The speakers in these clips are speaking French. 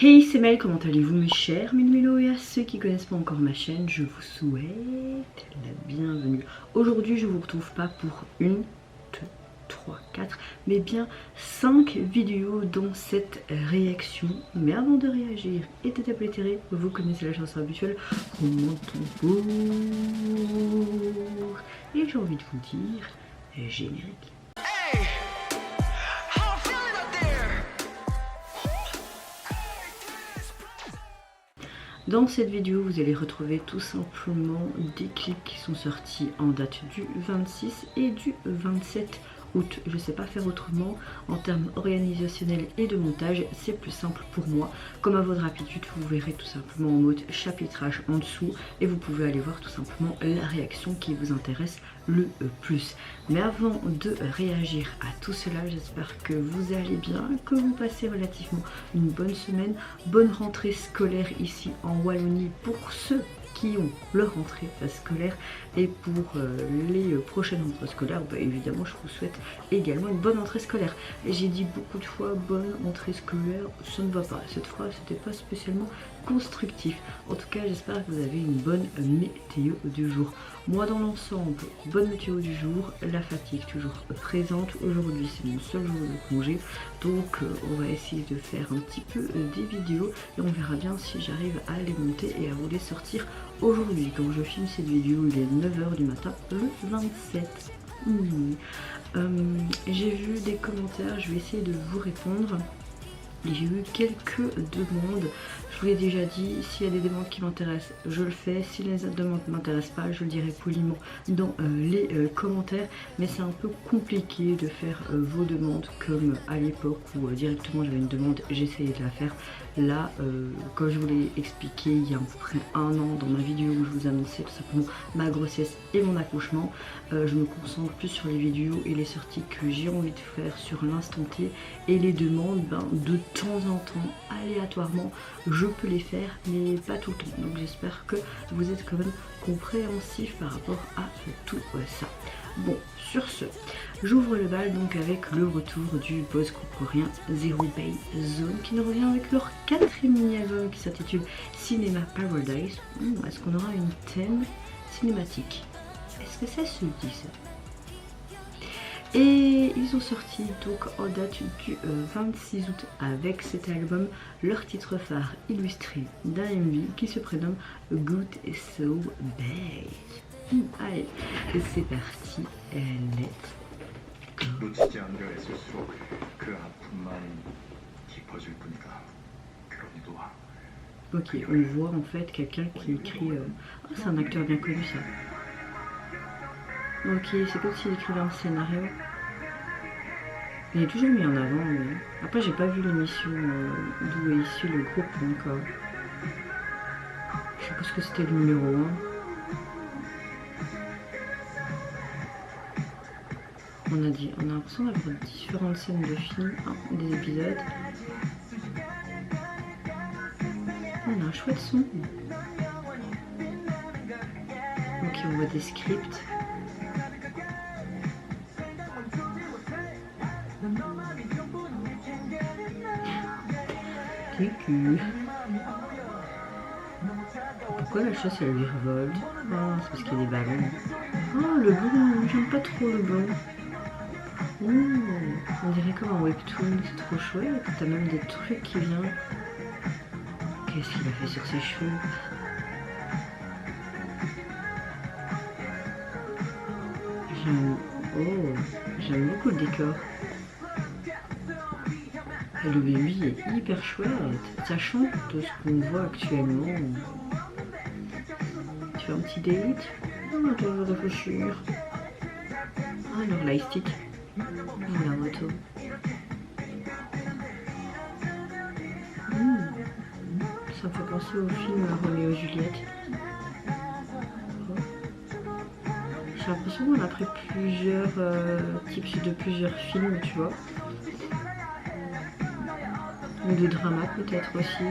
Hey, c'est Mel, comment allez-vous mes chers Mélo, et à ceux qui connaissent pas encore ma chaîne, je vous souhaite la bienvenue. Aujourd'hui, je vous retrouve pas pour une, deux, trois, quatre, mais bien 5 vidéos dont cette réaction. Mais avant de réagir et de taper les télés, vous connaissez la chanson habituelle, comment on pour. Et j'ai envie de vous dire, générique. Dans cette vidéo, vous allez retrouver tout simplement des clips qui sont sortis en date du 26 et du 27 août. Je ne sais pas faire autrement en termes organisationnels et de montage, c'est plus simple pour moi. Comme à votre habitude, vous verrez tout simplement en mode chapitrage en dessous et vous pouvez aller voir tout simplement la réaction qui vous intéresse le plus. Mais avant de réagir à tout cela, j'espère que vous allez bien, que vous passez relativement une bonne semaine, bonne rentrée scolaire ici en Wallonie pour ceux qui ont leur rentrée scolaire, et pour les prochaines rentrées scolaires, bah, évidemment je vous souhaite également une bonne rentrée scolaire. Et j'ai dit beaucoup de fois bonne rentrée scolaire, ça ne va pas, cette phrase c'était pas spécialement constructif. En tout cas j'espère que vous avez une bonne météo du jour. Moi dans l'ensemble, bonne météo du jour, la fatigue toujours présente. Aujourd'hui c'est mon seul jour de congé, donc on va essayer de faire un petit peu des vidéos et on verra bien si j'arrive à les monter et à vous les sortir aujourd'hui. Quand je filme cette vidéo, il est 9 h du matin, le 27. J'ai vu des commentaires, je vais essayer de vous répondre. J'ai eu quelques demandes, je vous l'ai déjà dit, s'il y a des demandes qui m'intéressent, je le fais. Si les demandes ne m'intéressent pas, je le dirai poliment dans les commentaires. Mais c'est un peu compliqué de faire vos demandes comme à l'époque où directement j'avais une demande, j'essayais de la faire. Là, comme je vous l'ai expliqué il y a à peu près un an dans ma vidéo où je vous annonçais tout simplement ma grossesse et mon accouchement, je me concentre plus sur les vidéos et les sorties que j'ai envie de faire sur l'instant T, et les demandes, de temps en temps, aléatoirement, je peux les faire, mais pas tout le temps. Donc j'espère que vous êtes quand même compréhensif par rapport à tout ça. Bon, sur ce, j'ouvre le bal donc avec le retour du boss groupe coréen Zero Bay Zone, qui nous revient avec leur 4e mini-album qui s'intitule Cinema Paradise. Est-ce qu'on aura une thème cinématique? Est-ce que ça se dit ça? Et ils ont sorti donc en date du 26 août avec cet album leur titre phare illustré d'un MV qui se prénomme Good So Bad. Allez, c'est parti, let's go. 놓치지 않으려 애쓸수록 그 아픔만 깊어질 뿐이다. 그러기도 하. Ok, on voit en fait quelqu'un qui écrit... Oh, c'est un acteur bien connu ça. Ok, c'est comme s'il écrivait un scénario. Il est toujours mis en avant, mais... Après, j'ai pas vu l'émission d'où est issu le groupe encore. Je suppose que c'était le numéro 1. On a l'impression d'avoir différentes scènes de films, des épisodes. On a un chouette son. Ok, on voit des scripts. Pourquoi la chasse elle lui revolte? Ah, c'est parce qu'il y a des ballons. Oh, le blanc, j'aime pas trop le blanc. On dirait comme un webtoon, c'est trop chouette. T'as même des trucs qui viennent. Qu'est-ce qu'il a fait sur ses cheveux? J'aime beaucoup le décor. Et le baby est hyper chouette, sachant de ce qu'on voit actuellement. Tu fais un petit date? Non, tu vas réfléchir. Ah, alors lightstick. La moto. Ça me fait penser au film Roméo et Juliette. J'ai l'impression qu'on a pris plusieurs types de plusieurs films, tu vois. Ou de drama peut-être aussi.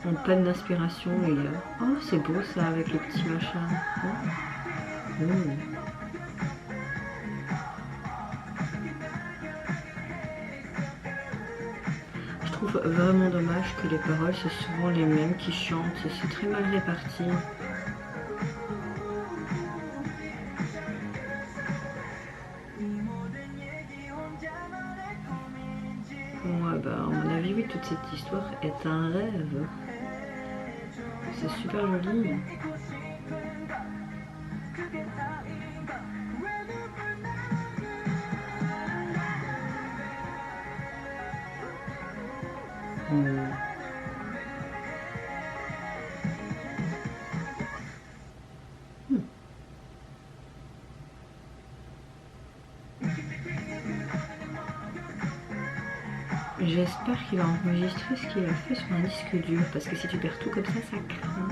En panne d'inspiration, les gars. Oh, c'est beau ça avec le petit machin. Oh. trouve vraiment dommage que les paroles, c'est souvent les mêmes qui chantent, et c'est très mal réparti. Ouais, bah, à mon avis, oui, toute cette histoire est un rêve. C'est super joli. J'espère qu'il va enregistrer ce qu'il a fait sur un disque dur, parce que si tu perds tout comme ça craint.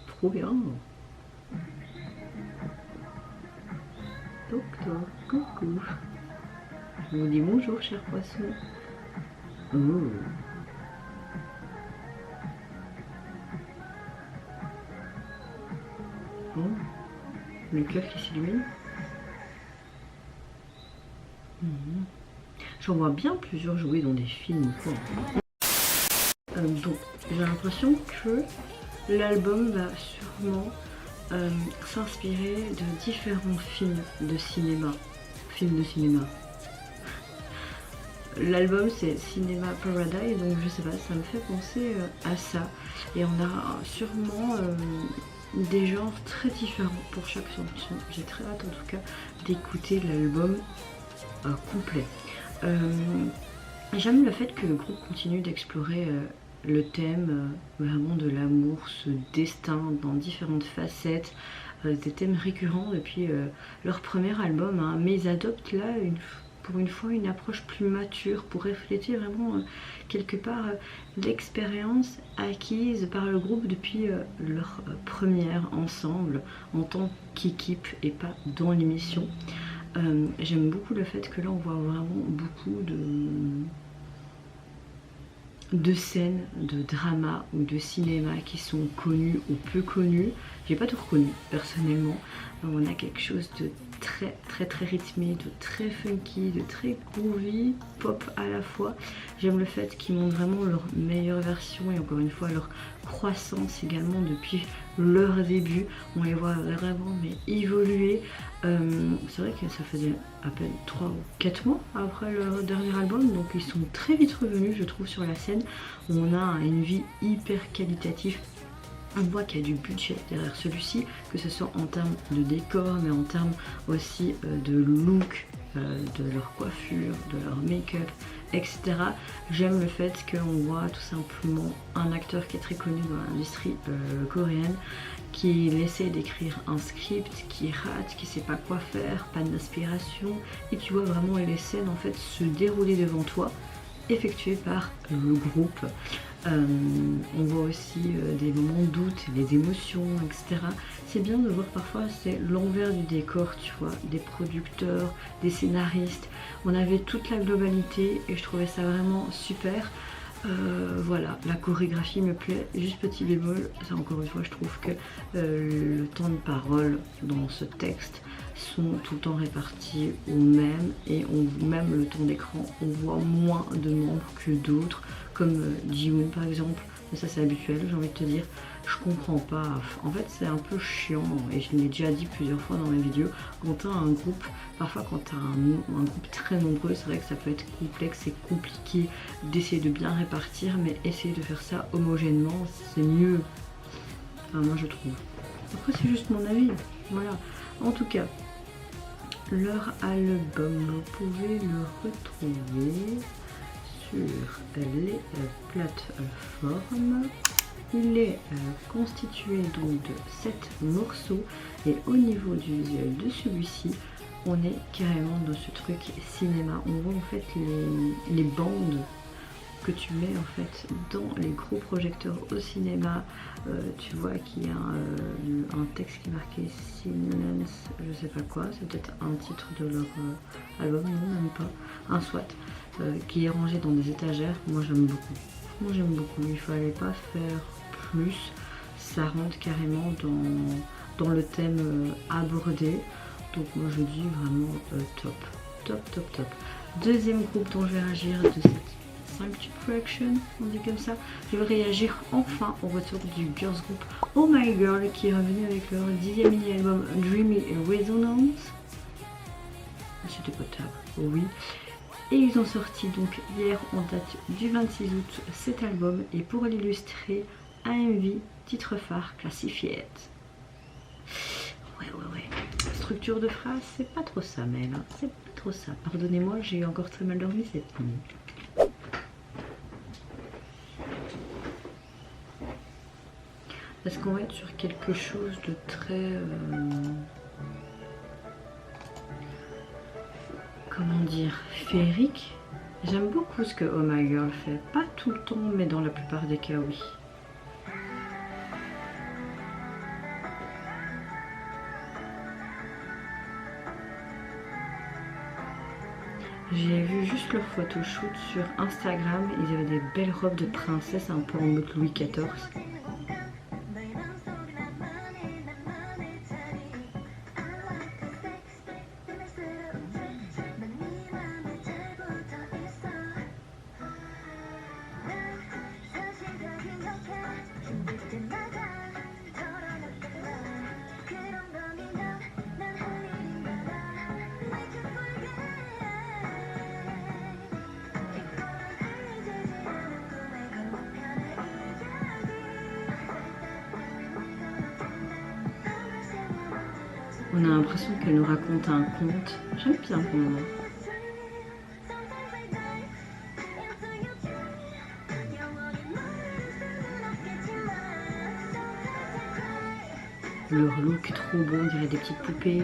Trop bien. Docteur, coucou. Je vous dis bonjour, cher poisson. Oh. Oh. Le cœur qui s'illumine. J'en vois bien plusieurs jouer dans des films, quoi. Donc, j'ai l'impression que l'album va sûrement s'inspirer de différents films de cinéma. L'album c'est Cinema Paradise, donc je sais pas, ça me fait penser à ça. Et on a sûrement des genres très différents pour chaque chanson. J'ai très hâte en tout cas d'écouter l'album complet. J'aime le fait que le groupe continue d'explorer le thème vraiment de l'amour, ce destin dans différentes facettes, des thèmes récurrents depuis leur premier album, hein. Mais ils adoptent là pour une fois une approche plus mature pour refléter vraiment quelque part l'expérience acquise par le groupe depuis leur première ensemble en tant qu'équipe et pas dans l'émission. J'aime beaucoup le fait que là on voit vraiment beaucoup de scènes de drama ou de cinéma qui sont connues ou peu connues. J'ai pas tout reconnu personnellement. On a quelque chose de très rythmé, de très funky, de très groovy, pop à la fois. J'aime le fait qu'ils montrent vraiment leur meilleure version et encore une fois leur croissance également depuis leur début. On les voit vraiment mais évoluer. C'est vrai que ça faisait à peine 3 ou 4 mois après leur dernier album, donc ils sont très vite revenus je trouve sur la scène. On a une vie hyper qualitative. On voit qu'il y a du budget derrière celui-ci, que ce soit en termes de décor, mais en termes aussi de look, de leur coiffure, de leur make-up, etc. J'aime le fait qu'on voit tout simplement un acteur qui est très connu dans l'industrie coréenne, qui essaie d'écrire un script, qui rate, qui sait pas quoi faire, pas d'inspiration, et tu vois vraiment les scènes en fait se dérouler devant toi, effectuées par le groupe. On voit aussi des moments de doute, des émotions, etc. C'est bien de voir parfois c'est l'envers du décor, tu vois, des producteurs, des scénaristes. On avait toute la globalité et je trouvais ça vraiment super. Voilà, la chorégraphie me plaît, juste petit bémol, ça encore une fois je trouve que le temps de parole dans ce texte sont tout le temps répartis au même et même le temps d'écran on voit moins de membres que d'autres comme Jiwoon par exemple, mais ça c'est habituel j'ai envie de te dire. Je comprends pas, en fait c'est un peu chiant et je l'ai déjà dit plusieurs fois dans mes vidéos, quand t'as un groupe, parfois quand t'as un groupe très nombreux c'est vrai que ça peut être complexe et compliqué d'essayer de bien répartir, mais essayer de faire ça homogènement c'est mieux, enfin, moi je trouve. Après c'est juste mon avis, voilà. En tout cas, leur album, vous pouvez le retrouver sur les plateformes. Il est constitué donc de 7 morceaux et au niveau du visuel de celui-ci, on est carrément dans ce truc cinéma. On voit en fait les bandes que tu mets en fait dans les gros projecteurs au cinéma. Tu vois qu'il y a un texte qui est marqué Silence, je sais pas quoi, c'est peut-être un titre de leur album, non même pas, un soit. qui est rangé dans des étagères. Moi j'aime beaucoup. Moi j'aime beaucoup. Il fallait pas faire plus. Ça rentre carrément dans le thème abordé. Donc moi je dis vraiment top. Top, top, top. Deuxième groupe dont je vais réagir de cette Sanctuary Collection, on dit comme ça. Je vais réagir enfin au retour du girls group Oh My Girl qui est revenu avec leur 10e mini-album Dreamy Resonance. C'était potable, oui. Et ils ont sorti donc hier en date du 26 août cet album. Et pour l'illustrer, AMV, titre phare, Classified. Ouais. Structure de phrase, c'est pas trop ça, Mel. Hein. C'est pas trop ça. Pardonnez-moi, j'ai encore très mal dormi cette nuit. Est-ce qu'on va être sur quelque chose de très... comment dire, féerique? J'aime beaucoup ce que Oh My Girl fait. Pas tout le temps, mais dans la plupart des cas, oui. J'ai vu juste leur photoshoot sur Instagram. Ils avaient des belles robes de princesse un peu en mode Louis XIV. On a l'impression qu'elle nous raconte un conte. J'aime bien pour le moment. Leur look trop beau, on dirait des petites poupées.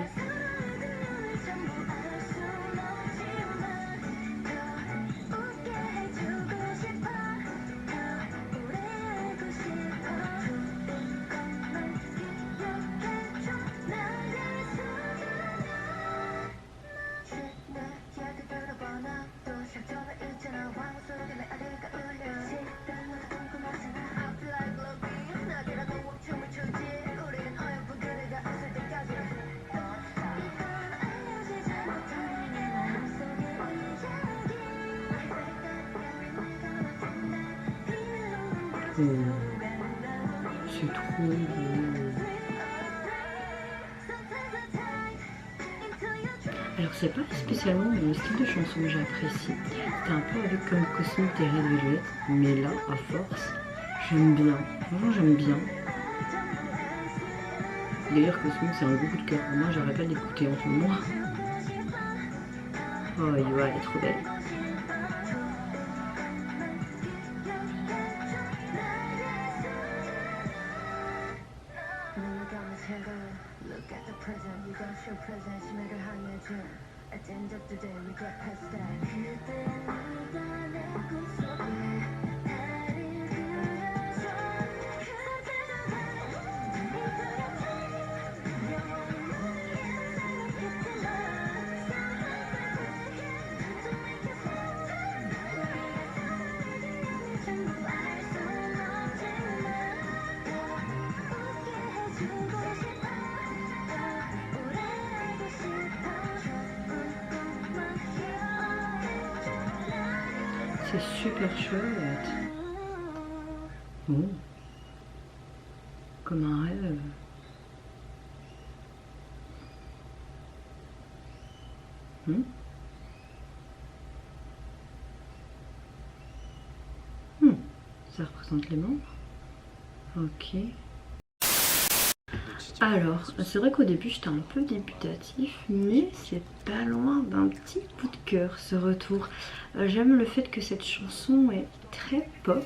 Oh, c'est trop beau. Alors c'est pas spécialement le style de chanson que j'apprécie. C'est un peu avec comme Cosmic des Red Velvet, mais là, à force, j'aime bien. Vraiment, j'aime bien. D'ailleurs, Cosmic, c'est un gros coup de cœur. Moi, j'arrête pas d'écouter en ce moment. Oh, Yua, elle est trop belle. C'est super chouette. Oh. Comme un rêve. Ça représente les membres. Ok. Alors, c'est vrai qu'au début j'étais un peu dubitatif, mais c'est pas loin d'un petit coup de cœur ce retour. J'aime le fait que cette chanson est très pop,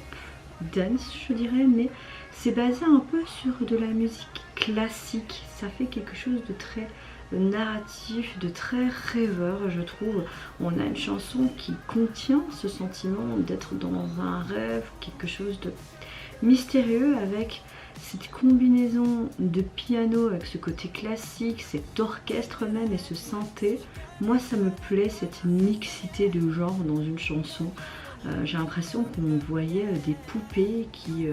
dance je dirais, mais c'est basé un peu sur de la musique classique. Ça fait quelque chose de très narratif, de très rêveur je trouve. On a une chanson qui contient ce sentiment d'être dans un rêve, quelque chose de mystérieux avec cette combinaison de piano avec ce côté classique, cet orchestre même et ce synthé, moi ça me plaît, cette mixité de genres dans une chanson. J'ai l'impression qu'on voyait des poupées qui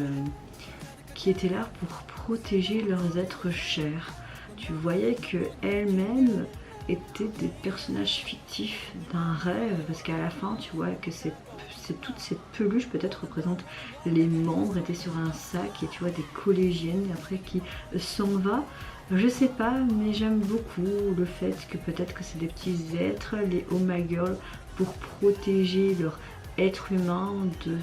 étaient là pour protéger leurs êtres chers. Tu voyais qu'elles-mêmes étaient des personnages fictifs d'un rêve, parce qu'à la fin tu vois que toutes ces peluches peut-être représentent les membres, étaient sur un sac et tu vois des collégiennes après qui s'en va. Je sais pas, mais j'aime beaucoup le fait que peut-être que c'est des petits êtres, les Oh My Girl, pour protéger leur être humain de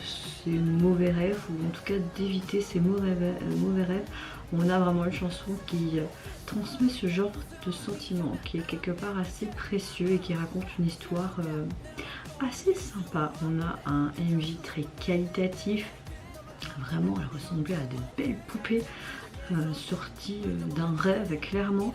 ces mauvais rêves, ou en tout cas d'éviter ces mauvais rêves. On a vraiment une chanson qui transmet ce genre de sentiment qui est quelque part assez précieux et qui raconte une histoire assez sympa. On a un MV très qualitatif, vraiment elle ressemblait à des belles poupées sorties d'un rêve clairement.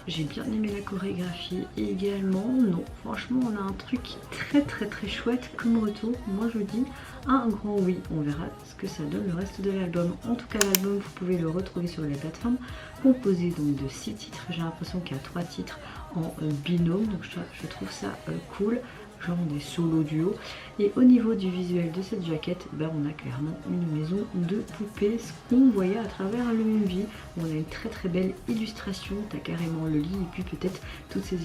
J'ai bien aimé la chorégraphie également. Non, franchement on a un truc très chouette comme retour. Moi je dis un grand oui. On verra ce que ça donne le reste de l'album. En tout cas l'album vous pouvez le retrouver sur les plateformes, composé donc de 6 titres. J'ai l'impression qu'il y a 3 titres en binôme, donc je trouve ça cool, genre des solos duo. Et au niveau du visuel de cette jaquette, on a clairement une maison de poupées, ce qu'on voyait à travers le MV. On a une très belle illustration, t'as carrément le lit et puis peut-être toutes ces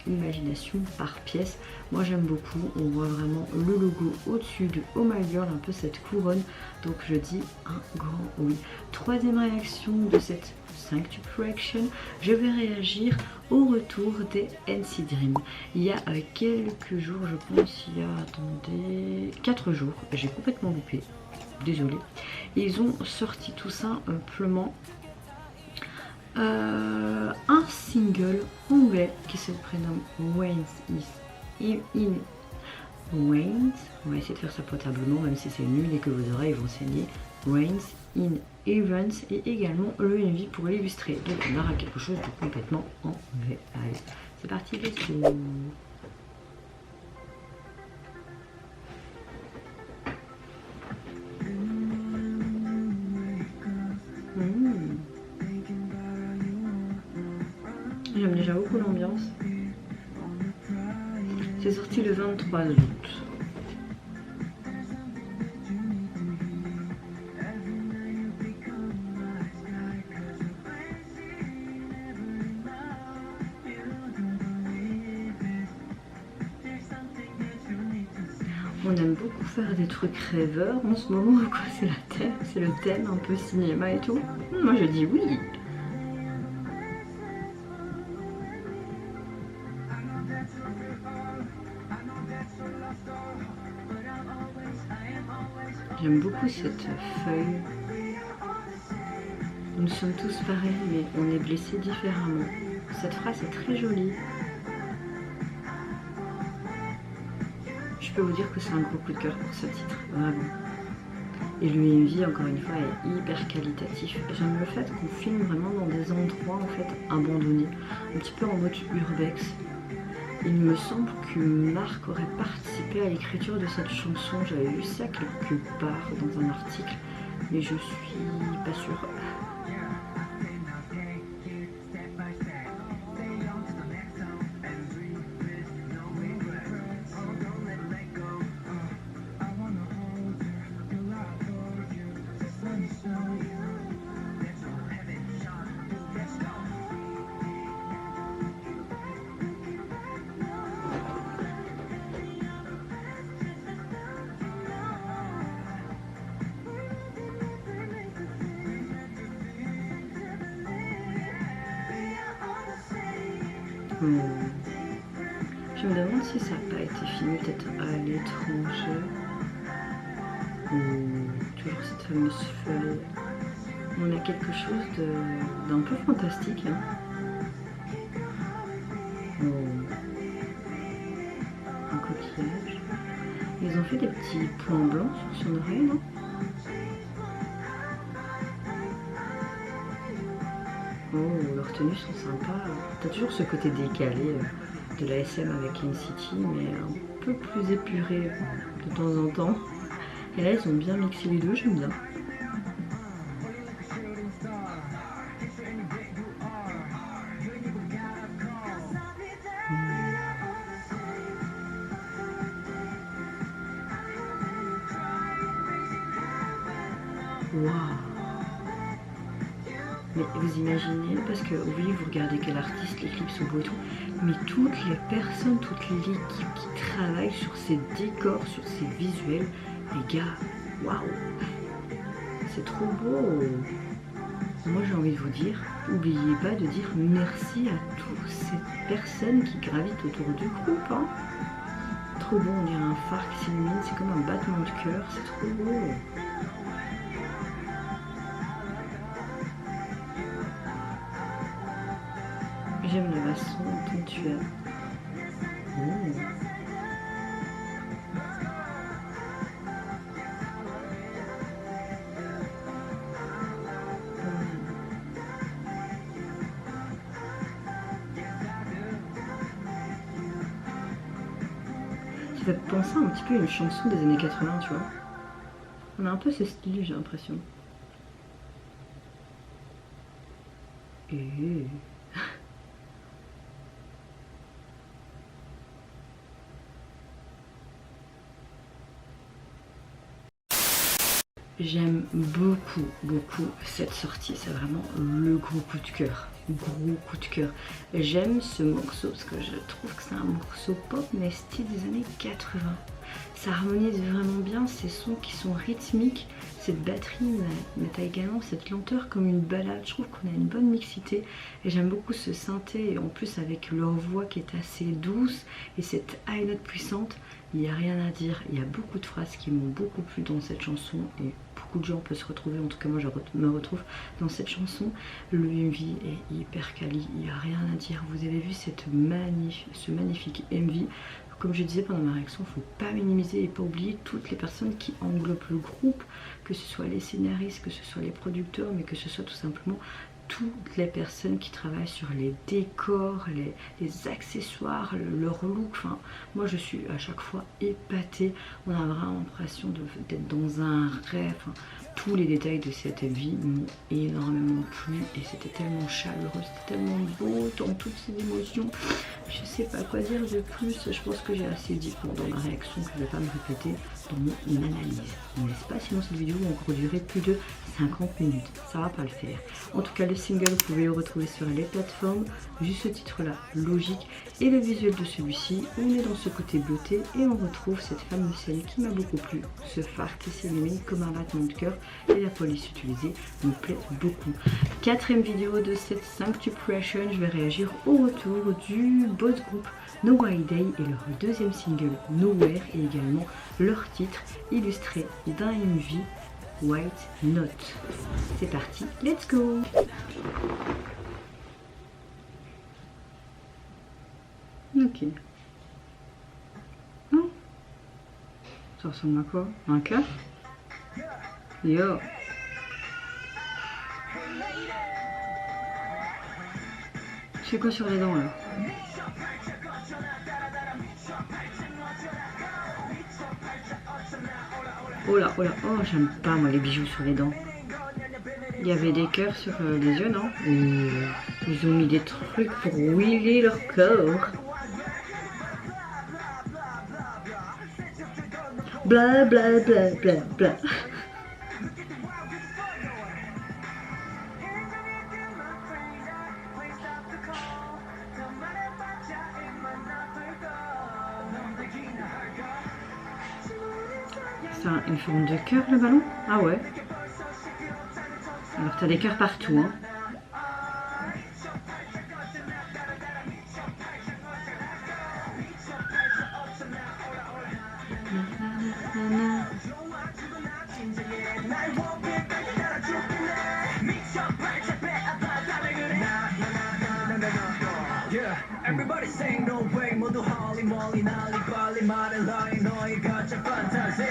imaginations par pièce. Moi j'aime beaucoup, on voit vraiment le logo au-dessus de Oh My Girl, un peu cette couronne, donc je dis un grand oui. Troisième réaction de cette Sanctupreaction, je vais réagir au retour des NC Dream. Il y a quelques jours, je pense, il y a, attendez, 4 jours, j'ai complètement loupé, désolée. Ils ont sorti tout simplement un single anglais qui se prénomme Wayne's is in Wayne's. On va essayer de faire ça potablement, même si c'est nul et que vos oreilles vont saigner. Wayne's in Evans et également le MV pour l'illustrer. Donc on aura quelque chose de complètement en VA. Allez, c'est parti les sous. J'aime déjà beaucoup l'ambiance. C'est sorti le 23 août. On aime beaucoup faire des trucs rêveurs en ce moment, quoi. C'est le thème un peu cinéma et tout. Moi je dis oui. J'aime beaucoup cette feuille. Nous sommes tous pareils, mais on est blessés différemment. Cette phrase est très jolie. Je peux vous dire que c'est un gros coup de cœur pour ce titre, vraiment. Et le MV, encore une fois, est hyper qualitatif. J'aime le fait qu'on filme vraiment dans des endroits en fait abandonnés, un petit peu en mode urbex. Il me semble que Marc aurait participé à l'écriture de cette chanson. J'avais vu ça quelque part dans un article, mais je suis pas sûre. Je me demande si ça n'a pas été filmé peut-être à l'étranger. Toujours cette fameuse feuille. On a quelque chose d'un peu fantastique. Hein. Un coquillage. Ils ont fait des petits points blancs sur son oreille, non? Oh, leurs tenues sont sympas. T'as toujours ce côté décalé de la SM avec NCT, mais un peu plus épuré de temps en temps. Et là, ils ont bien mixé les deux, j'aime bien. Waouh. Mais vous imaginez, parce que oui, vous regardez quel artiste, les clips sont beaux et tout, mais toutes les personnes, toute l'équipe qui travaille sur ces décors, sur ces visuels, les gars, waouh, c'est trop beau. Moi j'ai envie de vous dire, n'oubliez pas de dire merci à toutes ces personnes qui gravitent autour du groupe. Hein. Trop beau, on dirait un phare qui s'illumine, c'est comme un battement de cœur, c'est trop beau. J'aime la façon dont tu es. Ça fait penser un petit peu à une chanson des années 80, tu vois. On a un peu ce style, j'ai l'impression. Et... J'aime beaucoup cette sortie, c'est vraiment le gros coup de cœur, J'aime ce morceau parce que je trouve que c'est un morceau pop mais style des années 80. Ça harmonise vraiment bien, ces sons qui sont rythmiques, cette batterie, mais t'as également cette lenteur comme une balade. Je trouve qu'on a une bonne mixité et j'aime beaucoup ce synthé et en plus avec leur voix qui est assez douce et cette high note puissante, il n'y a rien à dire. Il y a beaucoup de phrases qui m'ont beaucoup plu dans cette chanson et beaucoup de gens peuvent se retrouver, en tout cas moi je me retrouve dans cette chanson. Le MV est hyper quali, il n'y a rien à dire. Vous avez vu ce magnifique MV. Comme je disais pendant ma réaction, il ne faut pas minimiser et pas oublier toutes les personnes qui englobent le groupe, que ce soit les scénaristes, que ce soit les producteurs, mais que ce soit tout simplement toutes les personnes qui travaillent sur les décors, les accessoires, leur look. Enfin, moi je suis à chaque fois épatée. On a vraiment l'impression d'être dans un rêve. Enfin, tous les détails de cette vie m'ont énormément plu et c'était tellement chaleureux, c'était tellement beau dans toutes ces émotions. Je sais pas quoi dire de plus, je pense que j'ai assez dit dans ma réaction que je ne vais pas me répéter dans mon analyse, n'est-ce pas? Sinon cette vidéo va encore durer plus de 50 minutes, ça va pas le faire. En tout cas le single vous pouvez le retrouver sur les plateformes, juste ce titre là, logique, et le visuel de celui-ci, on est dans ce côté beauté et on retrouve cette fameuse scène qui m'a beaucoup plu, ce phare qui s'illumine comme un battement de cœur et la police utilisée me plaît beaucoup. Quatrième vidéo de cette Sanctupression, je vais réagir au retour du boss groupe No White Day et leur deuxième single Nowhere et également leur titre illustré d'un MV White Note. C'est parti, let's go! Ok. Oh. Ça ressemble à quoi? Un cœur? Yo! C'est quoi sur les dents là? Oh là, oh là, oh j'aime pas moi les bijoux sur les dents. Il y avait des cœurs sur les yeux, non? Ils ont mis des trucs pour wheeler leur corps. Bla bla bla bla bla. C'est une forme de cœur le ballon? Ah ouais. Alors t'as des cœurs partout hein. Everybody saying no way 모두 홀리 몰리 난리 빨리 말해라 이 너의 가짜 판타지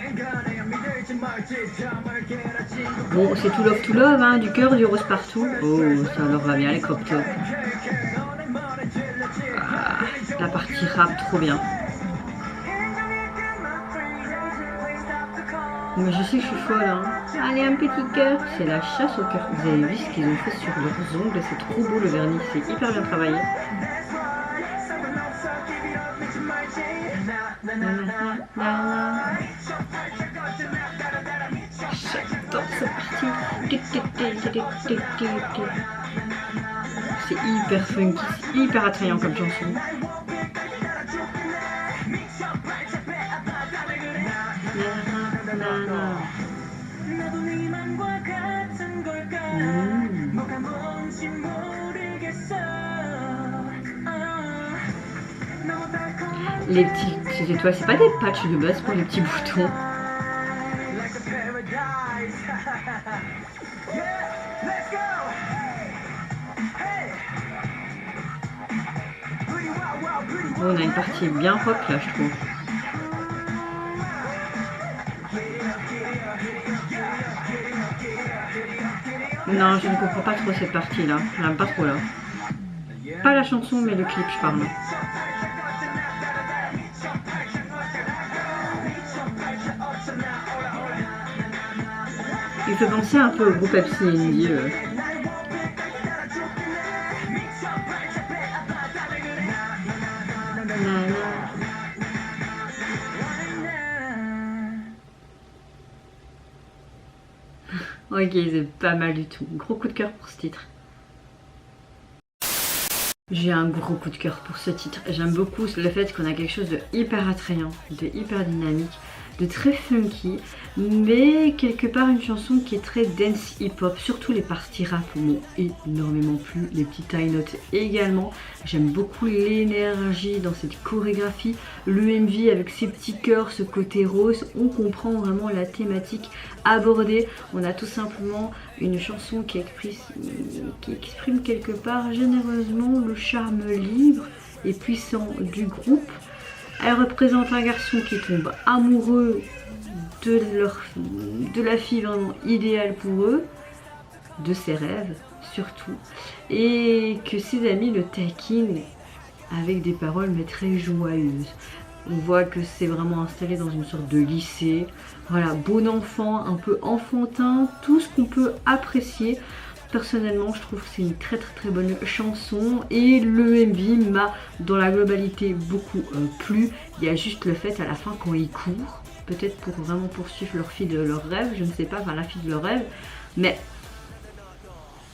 인간의 믿을지 말지 잠을 깨라 친구. Bon c'est tout love hein, du cœur, du rose partout. Oh ça leur va bien les crop tops. Ah, la partie rap trop bien. Mais je sais que je suis folle hein. Allez un petit cœur. C'est la chasse au cœur. Vous avez vu ce qu'ils ont fait sur leurs ongles. C'est trop beau le vernis. C'est hyper bien travaillé. j'adore cette partie. C'est hyper funky, c'est hyper attrayant comme chanson. Les petites étoiles, c'est pas des patchs de base pour les petits boutons. Bon, on a une partie bien rock là, je trouve. Non, je ne comprends pas trop cette partie là. Je l'aime pas trop là. Pas la chanson, mais le clip, je parle. Il fait penser un peu au groupe Pepsi Indie. Ok, c'est pas mal du tout. Gros coup de cœur pour ce titre. J'ai un gros coup de cœur pour ce titre. J'aime beaucoup le fait qu'on a quelque chose de hyper attrayant, de hyper dynamique, de très funky, mais quelque part une chanson qui est très dance hip-hop. Surtout les parties rap m'ont énormément plu, les petites high notes également. J'aime beaucoup l'énergie dans cette chorégraphie, le MV avec ses petits cœurs, ce côté rose. On comprend vraiment la thématique abordée. On a tout simplement une chanson qui exprime quelque part généreusement le charme libre et puissant du groupe. Elle représente un garçon qui tombe amoureux de la fille vraiment idéale pour eux, de ses rêves surtout, et que ses amis le taquinent avec des paroles mais très joyeuses. On voit que c'est vraiment installé dans une sorte de lycée. Voilà, bon enfant, un peu enfantin, tout ce qu'on peut apprécier. Personnellement, je trouve que c'est une très bonne chanson et le MV m'a dans la globalité beaucoup plu. Il y a juste le fait à la fin quand ils courent, peut-être pour vraiment poursuivre leur fille de leur rêve, je ne sais pas, enfin la fille de leur rêve, mais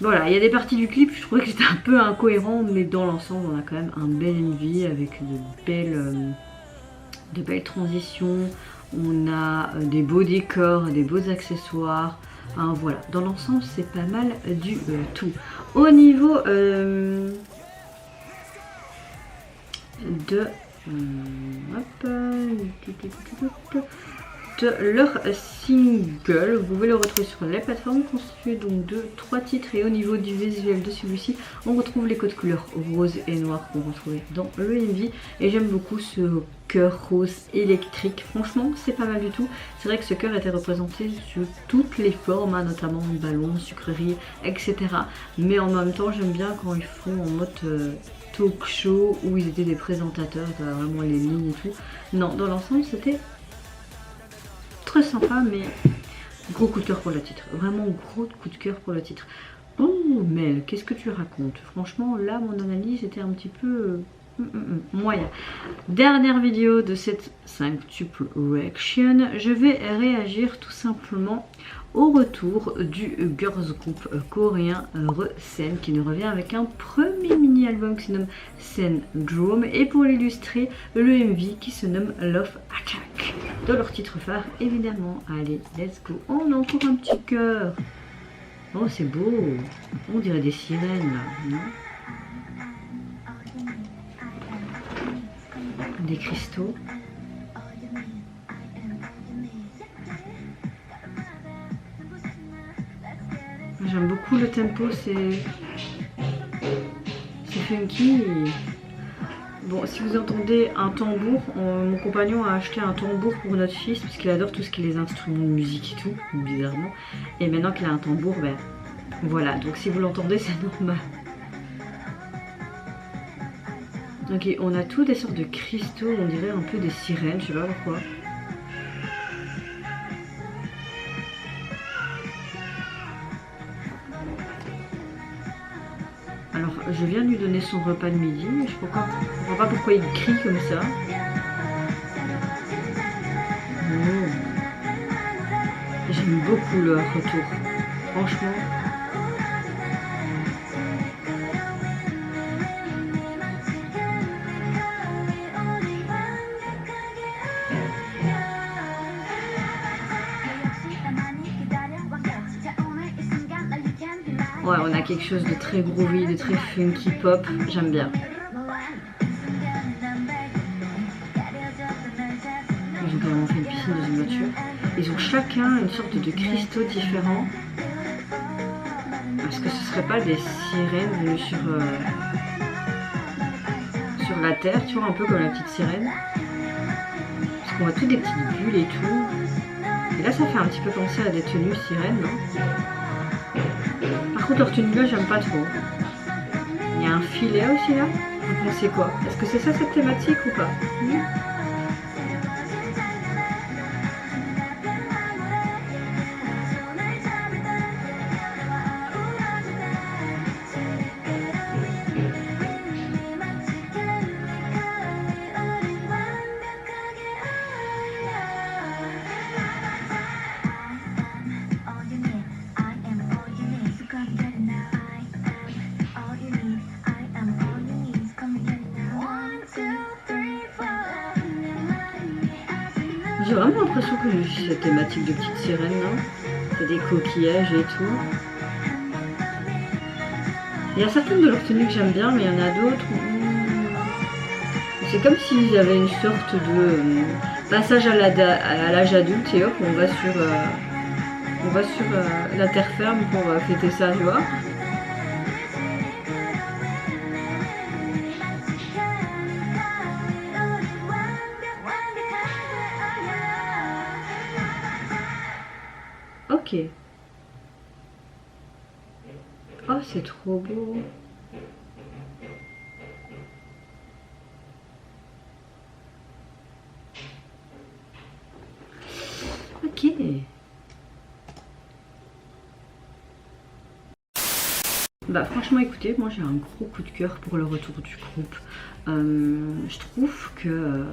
voilà, il y a des parties du clip, je trouvais que c'était un peu incohérent, mais dans l'ensemble, on a quand même un bel MV avec de belles transitions, on a des beaux décors, des beaux accessoires. Hein, voilà, dans l'ensemble c'est pas mal du tout. Au niveau de leur single, vous pouvez le retrouver sur les plateformes, constitué donc de 3 titres, et au niveau du visuel de celui-ci on retrouve les codes couleurs rose et noir qu'on retrouvait dans le MV, et j'aime beaucoup ce cœur rose électrique. Franchement c'est pas mal du tout. C'est vrai que ce cœur était représenté sur toutes les formes, hein, notamment ballon, sucrerie, etc. Mais en même temps j'aime bien quand ils font en mode talk show où ils étaient des présentateurs, vraiment les lignes et tout. Non, dans l'ensemble c'était très sympa, mais gros coup de cœur pour le titre. Vraiment gros coup de cœur pour le titre. Oh Mel, qu'est-ce que tu racontes? Franchement là mon analyse était un petit peu moyen. Dernière vidéo de cette 5tuple reaction, je vais réagir tout simplement au retour du girls group coréen Re-Sen, qui nous revient avec un premier mini album qui se nomme Syndrome, et pour l'illustrer le MV qui se nomme Love Attack, dans leur titre phare évidemment. Allez, let's go. Oh, on a encore un petit cœur. Oh c'est beau, on dirait des sirènes là, non? Des cristaux. J'aime beaucoup le tempo, c'est funky. Bon, si vous entendez un tambour, mon compagnon a acheté un tambour pour notre fils parce qu'il adore tout ce qui est les instruments de musique et tout, bizarrement. Et maintenant qu'il a un tambour, ben voilà, donc si vous l'entendez c'est normal. Ok, on a tout des sortes de cristaux, on dirait un peu des sirènes, je sais pas pourquoi. Alors, je viens de lui donner son repas de midi, mais je comprends pas pourquoi il crie comme ça. J'aime beaucoup le retour. Franchement. Ouais, on a quelque chose de très groovy, de très funky pop, j'aime bien. Ils ont carrément fait une piscine dans une voiture. Ils ont chacun une sorte de cristaux différents. Est-ce que ce serait pas des sirènes venues sur la terre, tu vois, un peu comme la petite sirène? Parce qu'on voit toutes des petites bulles et tout. Et là, ça fait un petit peu penser à des tenues sirènes, non? Par contre, leur tenue là, j'aime pas trop. Il y a un filet aussi là. Vous pensez quoi? Est-ce que c'est ça cette thématique ou pas? J'ai vraiment l'impression que j'ai cette thématique de petite sirène, non? C'est des coquillages et tout. Il y a certaines de leurs tenues que j'aime bien, mais il y en a d'autres. C'est comme s'ils avaient une sorte de passage à l'âge adulte et hop, on va sur la terre ferme pour fêter ça, tu vois. Ok. Oh, c'est trop beau. Ok. Bah franchement écoutez, moi j'ai un gros coup de cœur pour le retour du groupe. Je trouve que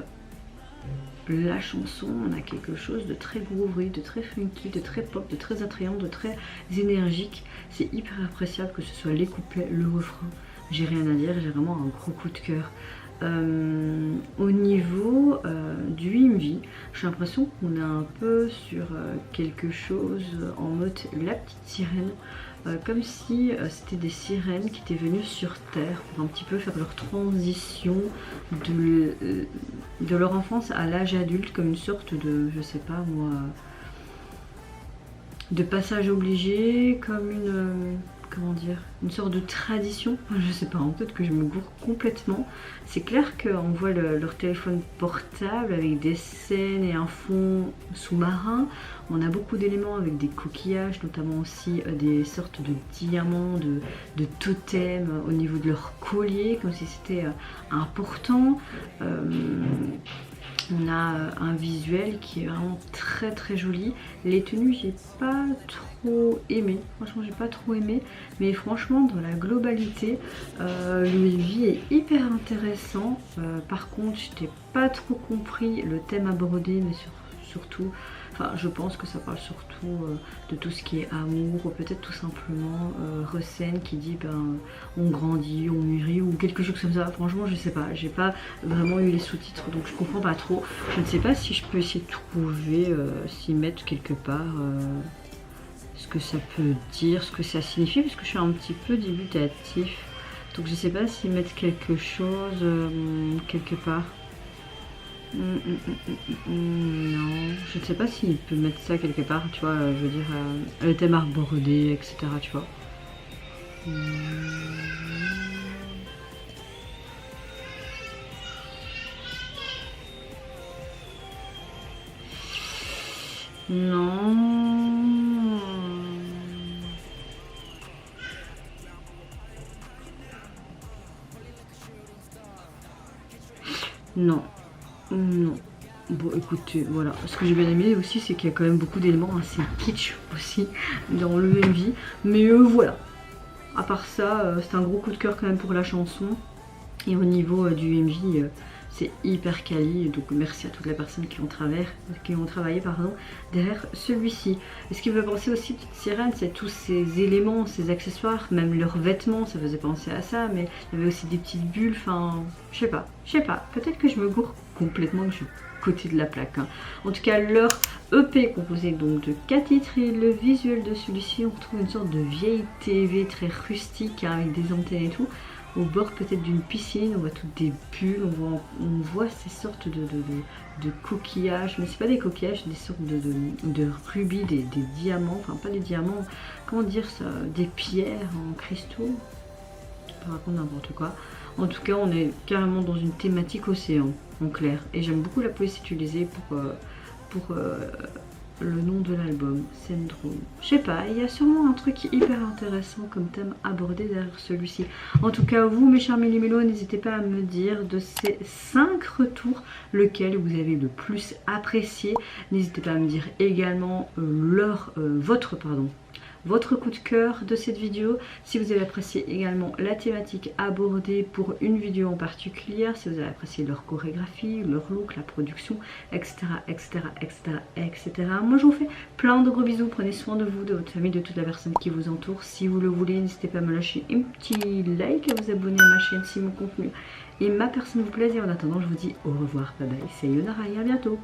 la chanson, on a quelque chose de très groovy, de très funky, de très pop, de très attrayant, de très énergique. C'est hyper appréciable que ce soit les couplets, le refrain. J'ai rien à dire, j'ai vraiment un gros coup de cœur. Au niveau du IMV, j'ai l'impression qu'on est un peu sur quelque chose en mode la petite sirène. Comme si c'était des sirènes qui étaient venues sur Terre pour un petit peu faire leur transition de leur enfance à l'âge adulte, comme une sorte de, je sais pas moi, de passage obligé, comme une, comment dire, une sorte de tradition. Je sais pas, en fait que je me gourre complètement. C'est clair qu'on voit leur téléphone portable avec des scènes et un fond sous-marin. On a beaucoup d'éléments avec des coquillages, notamment aussi des sortes de diamants, de totems au niveau de leur collier, comme si c'était important. On a un visuel qui est vraiment très très joli. Les tenues, j'ai pas trop aimé. Franchement, j'ai pas trop aimé. Mais franchement, dans la globalité, le MV est hyper intéressant. Par contre, je n'ai pas trop compris le thème abordé, mais surtout, enfin, je pense que ça parle surtout de tout ce qui est amour, ou peut-être tout simplement Recène qui dit ben on grandit, on mûrit, ou quelque chose comme ça. Franchement, je sais pas, j'ai pas vraiment eu les sous-titres, donc je comprends pas trop. Je ne sais pas si je peux essayer de trouver, s'y mettre quelque part ce que ça peut dire, ce que ça signifie, parce que je suis un petit peu dubitatif. Donc je sais pas s'y mettre quelque chose quelque part. Non, je ne sais pas s'il peut mettre ça quelque part, tu vois, je veux dire, le thème abordé, etc., tu vois. Non. Non. Non. Bon écoutez, voilà. Ce que j'ai bien aimé aussi, c'est qu'il y a quand même beaucoup d'éléments assez kitsch aussi dans le MV. Mais voilà. À part ça, c'est un gros coup de cœur quand même pour la chanson. Et au niveau du MV, c'est hyper quali, donc merci à toutes les personnes qui ont travaillé derrière celui-ci. Et ce qui me fait penser aussi Petite Sirène, c'est tous ces éléments, ces accessoires, même leurs vêtements, ça faisait penser à ça, mais il y avait aussi des petites bulles, enfin, je sais pas, peut-être que je me gourre complètement, que je suis côté de la plaque. Hein. En tout cas, leur EP composé donc de 4 titres et le visuel de celui-ci, on retrouve une sorte de vieille TV très rustique hein, avec des antennes et tout. Au bord peut-être d'une piscine, on voit toutes des bulles, on voit ces sortes de coquillages, mais c'est pas des coquillages, des sortes de rubis, des diamants, enfin pas des diamants, comment dire ça, des pierres en cristaux, je raconte n'importe quoi. En tout cas, on est carrément dans une thématique océan, en clair, et j'aime beaucoup la police utilisée pour le nom de l'album, Syndrome. Je sais pas, il y a sûrement un truc hyper intéressant comme thème abordé derrière celui-ci. En tout cas, vous, mes chers Méli-Mélos, n'hésitez pas à me dire de ces 5 retours, lequel vous avez le plus apprécié. N'hésitez pas à me dire également votre coup de cœur de cette vidéo, si vous avez apprécié également la thématique abordée pour une vidéo en particulier, si vous avez apprécié leur chorégraphie, leur look, la production, etc. Moi je vous fais plein de gros bisous, prenez soin de vous, de votre famille, de toute la personne qui vous entoure. Si vous le voulez, n'hésitez pas à me lâcher un petit like, à vous abonner à ma chaîne si mon contenu et ma personne vous plaise. Et en attendant, je vous dis au revoir, bye bye, c'est Yonara et à bientôt.